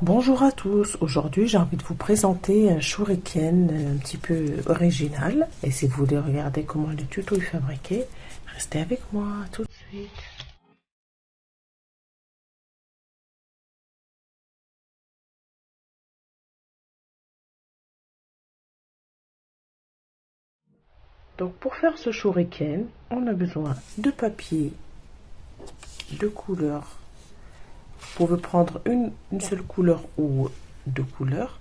Bonjour à tous, aujourd'hui j'ai envie de vous présenter un shuriken un petit peu original. Et si vous voulez regarder comment le tuto est fabriqué, restez avec moi tout de suite. Donc pour faire ce shuriken, on a besoin de papier de couleur. Vous pouvez prendre une seule couleur ou deux couleurs.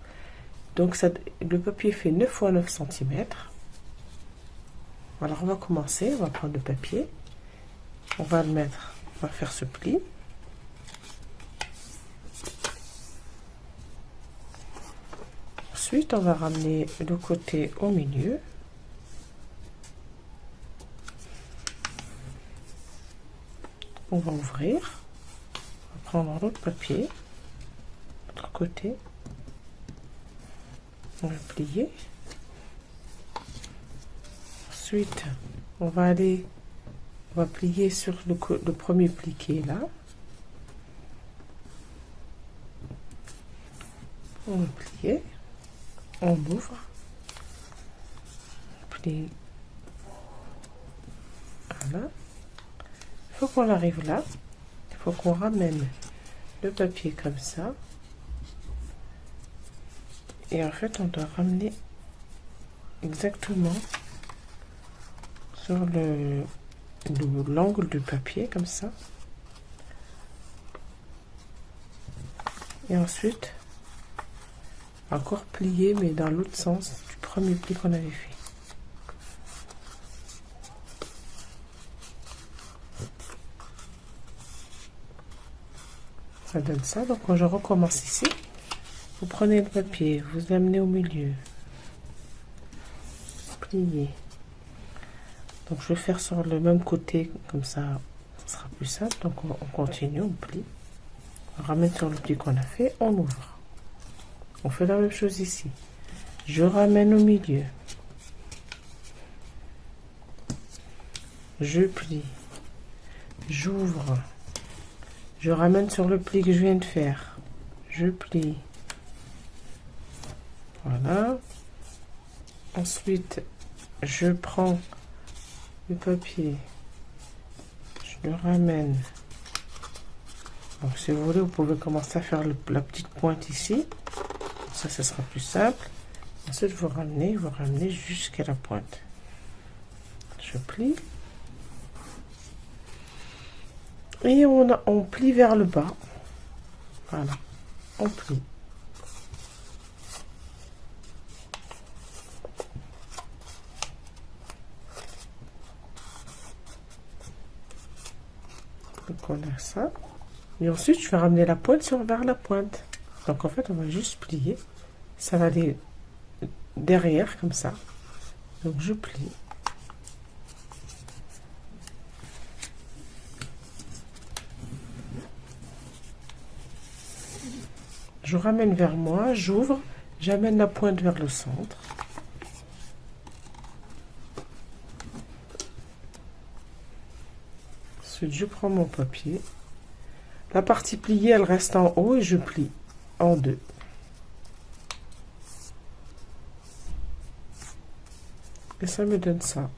Donc le papier fait 9 x 9 cm. Alors on va commencer, on va prendre le papier, on va le mettre, on va faire ce pli. Ensuite on va ramener le côté au milieu. On va ouvrir, on va prendre l'autre papier, l'autre côté, on va plier. Ensuite, on va plier sur le premier pli qui est là. On va plier, on ouvre, on plie. Voilà. Il faut qu'on arrive là, il faut qu'on ramène le papier comme ça. Et en fait, on doit ramener exactement sur l'angle du papier, comme ça. Et ensuite, encore plier, mais dans l'autre sens du premier pli qu'on avait fait. Ça donne ça. Donc, quand je recommence ici, vous prenez le papier, vous l'amenez au milieu, pliez. Donc je vais faire sur le même côté, comme ça, ça sera plus simple. Donc on continue, on plie, on ramène sur le pli qu'on a fait, on ouvre. On fait la même chose ici. Je ramène au milieu, je plie, j'ouvre, je ramène sur le pli que je viens de faire, je plie. Voilà. Ensuite, je prends le papier, je le ramène. Donc si vous voulez, vous pouvez commencer à faire la petite pointe ici. Ça sera plus simple. Ensuite, vous ramenez jusqu'à la pointe. Je plie. Et on plie vers le bas. Voilà. On plie. Donc on a ça. Et ensuite, je vais ramener la pointe vers la pointe. Donc en fait, on va juste plier. Ça va aller derrière, comme ça. Donc je plie. Je ramène vers moi, j'ouvre, j'amène la pointe vers le centre. Ensuite, je prends mon papier. La partie pliée, elle reste en haut et je plie en deux. Et ça me donne ça.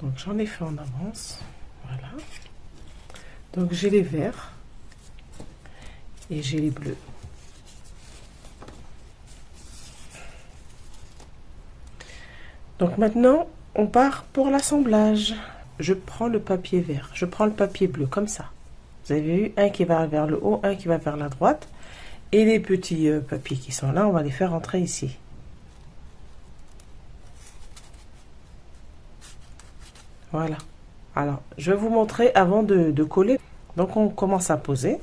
Donc j'en ai fait en avance. Voilà. Donc j'ai les verts et j'ai les bleus. Donc maintenant, on part pour l'assemblage. Je prends le papier vert, je prends le papier bleu, comme ça. Vous avez vu, un qui va vers le haut, un qui va vers la droite. Et les petits papiers qui sont là, on va les faire entrer ici. Voilà. Alors, je vais vous montrer avant de coller. Donc, on commence à poser.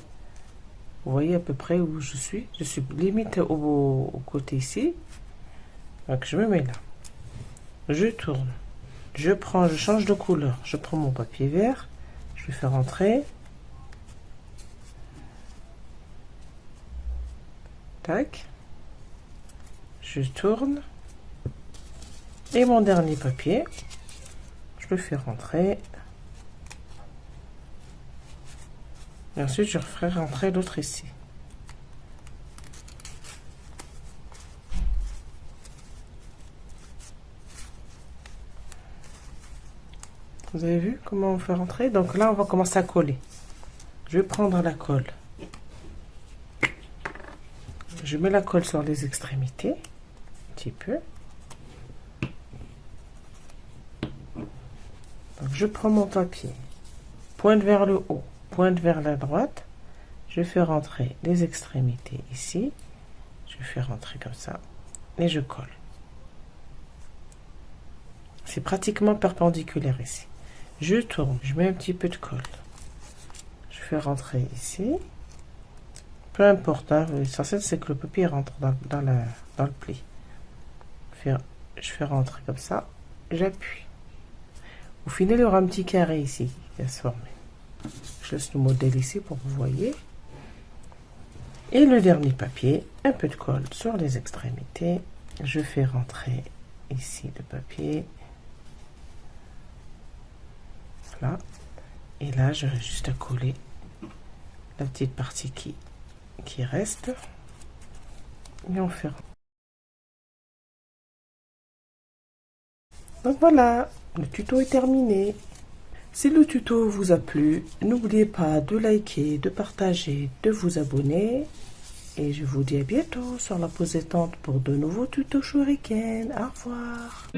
Vous voyez à peu près où je suis. Je suis limite au côté ici. Donc, je me mets là. Je tourne. Je change de couleur. Je prends mon papier vert. Je vais faire entrer. Tac. Je tourne. Et mon dernier papier, je le fais rentrer. Et ensuite, je referai rentrer l'autre ici. Vous avez vu comment on fait rentrer? Donc là, on va commencer à coller. Je vais prendre la colle. Je mets la colle sur les extrémités, un petit peu. Donc je prends mon papier, pointe vers le haut, pointe vers la droite. Je fais rentrer les extrémités ici. Je fais rentrer comme ça et je colle. C'est pratiquement perpendiculaire ici. Je tourne, je mets un petit peu de colle. Je fais rentrer ici. Peu importe, hein, l'essentiel c'est que le papier rentre dans le pli. Je fais rentrer comme ça, j'appuie. Au final, il y aura un petit carré ici qui va se former. Je laisse le modèle ici pour que vous voyez. Et le dernier papier, un peu de colle sur les extrémités. Je fais rentrer ici le papier. Voilà. Et là, j'aurai juste à coller la petite partie qui reste. Et on fait. Donc voilà, le tuto est terminé. Si le tuto vous a plu, n'oubliez pas de liker, de partager, de vous abonner. Et je vous dis à bientôt sur la pause détente pour de nouveaux tutos shuriken. Au revoir.